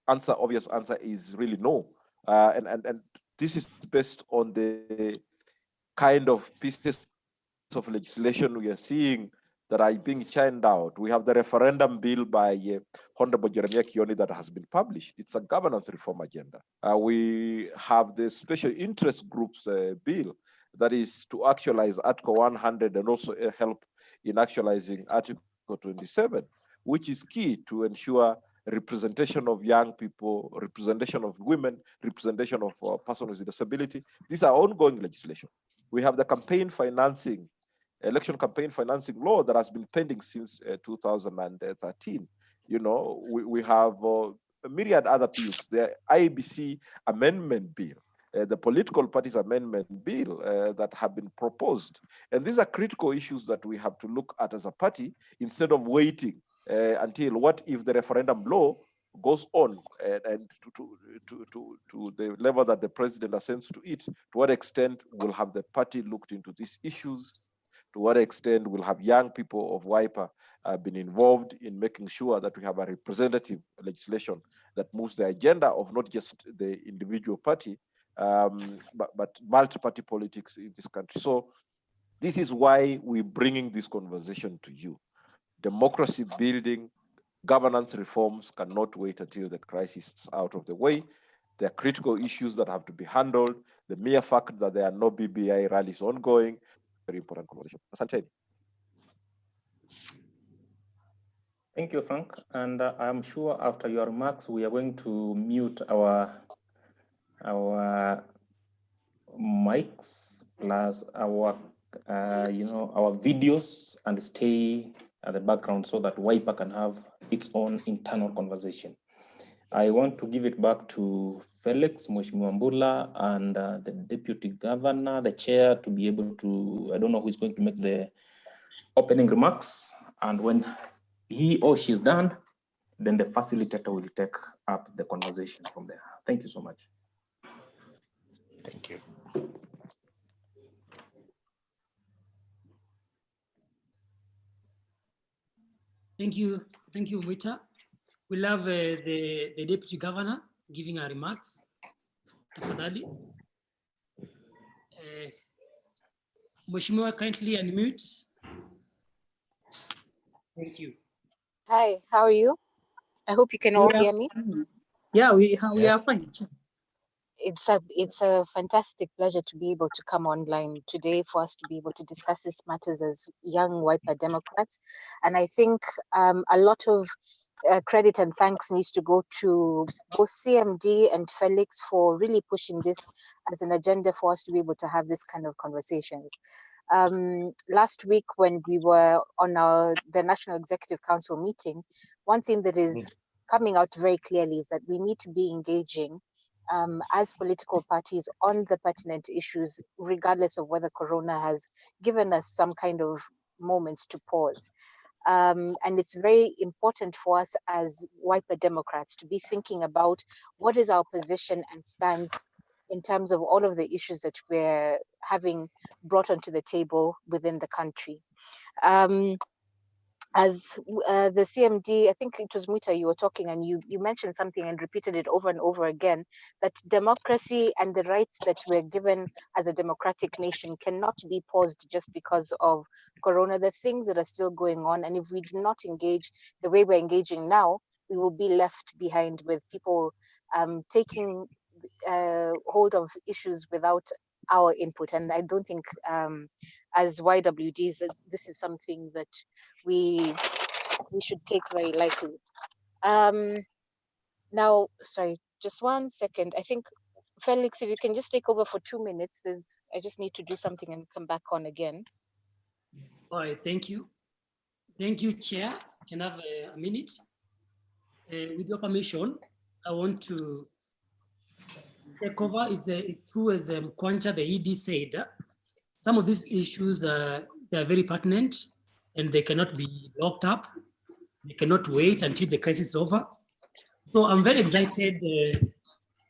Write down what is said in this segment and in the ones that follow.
obvious answer is really no. And this is based on the kind of pieces of legislation we are seeing that are being churned out. We have the referendum bill by Honorable Jeremiah Kioni that has been published. It's a governance reform agenda. We have the special interest groups bill that is to actualize Article 100 and also help in actualizing Article 27, which is key to ensure representation of young people, representation of women, representation of persons with disability. These are ongoing legislation. We have the election campaign financing law that has been pending since 2013. You know, we have a myriad other bills, the IBC amendment bill, the political parties amendment bill that have been proposed. And these are critical issues that we have to look at as a party instead of waiting until what if the referendum law goes on and to the level that the president assents to it. To what extent will have the party looked into these issues? To what extent will have young people of WIPA been involved in making sure that we have a representative legislation that moves the agenda of not just the individual party, but multi-party politics in this country. So this is why we're bringing this conversation to you. Democracy building, governance reforms cannot wait until the crisis is out of the way. There are critical issues that have to be handled. The mere fact that there are no BBI rallies ongoing, very important conversation. Asante. Thank you, Frank. And I'm sure after your remarks, we are going to mute our mics plus our our videos and stay at the background so that WIPA can have its own internal conversation. I want to give it back to Felix Mheshimiwa and the Deputy Governor, the Chair, to be able to, I don't know who is going to make the opening remarks. And when he or she is done, then the facilitator will take up the conversation from there. Thank you so much. Thank you. Thank you, Wita. We'll have the Deputy Governor giving her remarks. Tafadhali. Mheshimiwa, kindly unmute. Thank you. Hi, how are you? I hope you can all hear me. Yeah, we are fine. It's a fantastic pleasure to be able to come online today for us to be able to discuss these matters as young WIPA Democrats. And I think a lot of credit and thanks needs to go to both CMD and Felix for really pushing this as an agenda for us to be able to have this kind of conversations. Last week when we were on the National Executive Council meeting, one thing that is coming out very clearly is that we need to be engaging as political parties on the pertinent issues, regardless of whether Corona has given us some kind of moments to pause. And it's very important for us as WIPA Democrats to be thinking about what is our position and stance in terms of all of the issues that we're having brought onto the table within the country. As the CMD, I think it was Muta, you were talking and you mentioned something and repeated it over and over again, that democracy and the rights that we're given as a democratic nation cannot be paused just because of Corona. The things that are still going on, and if we do not engage the way we're engaging now, we will be left behind with people taking hold of issues without our input. And I don't think as YWDs, this is something that we should take very lightly. Now, sorry, just 1 second. I think, Felix, if you can just take over for 2 minutes, I just need to do something and come back on again. All right, thank you. Thank you, Chair. Can I have a minute? With your permission, I want to take over. It's true, as Kwancha, the ED said, some of these issues, they are very pertinent and they cannot be locked up. They cannot wait until the crisis is over. So I'm very excited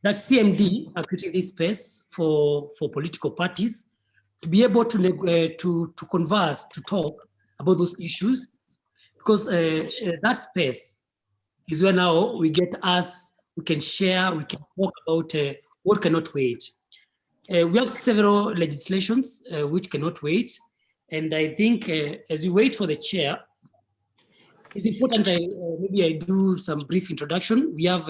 that CMD are creating this space for political parties to be able to converse, to talk about those issues, because that space is where now we get us we can share, we can talk about what cannot wait. We have several legislations which cannot wait. And I think as we wait for the chair, it's important maybe I do some brief introduction. We have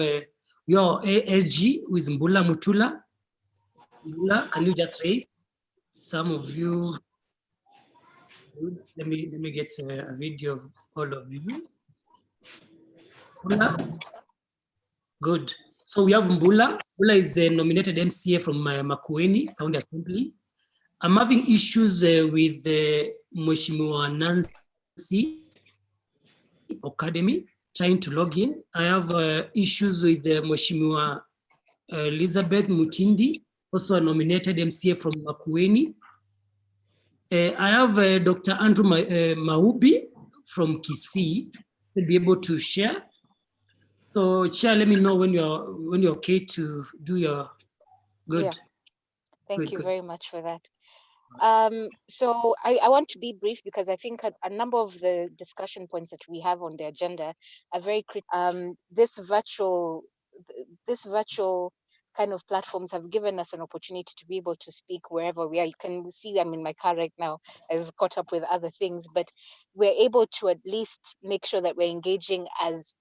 your ASG, who is Mbula Mutula. Mbula, can you just raise? Some of you, good. Let me get a video of all of you. Mbula, good. So we have Mbula. Mbula is the nominated MCA from Makueni County Assembly. I'm having issues with Mheshimiwa Nancy Academy trying to log in. I have issues with Mheshimiwa Elizabeth Mutindi, also a nominated MCA from Makueni. I have Dr. Andrew Maubi from Kisii to be able to share. So, Chair, let me know when you're okay to do your good. Yeah. Thank you good. very much for that. So I want to be brief because I think a number of the discussion points that we have on the agenda are very critical. This virtual kind of platforms have given us an opportunity to be able to speak wherever we are. You can see I'm in my car right now. I was caught up with other things, but we're able to at least make sure that we're engaging as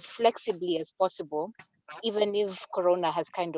flexibly as possible, even if Corona has kind of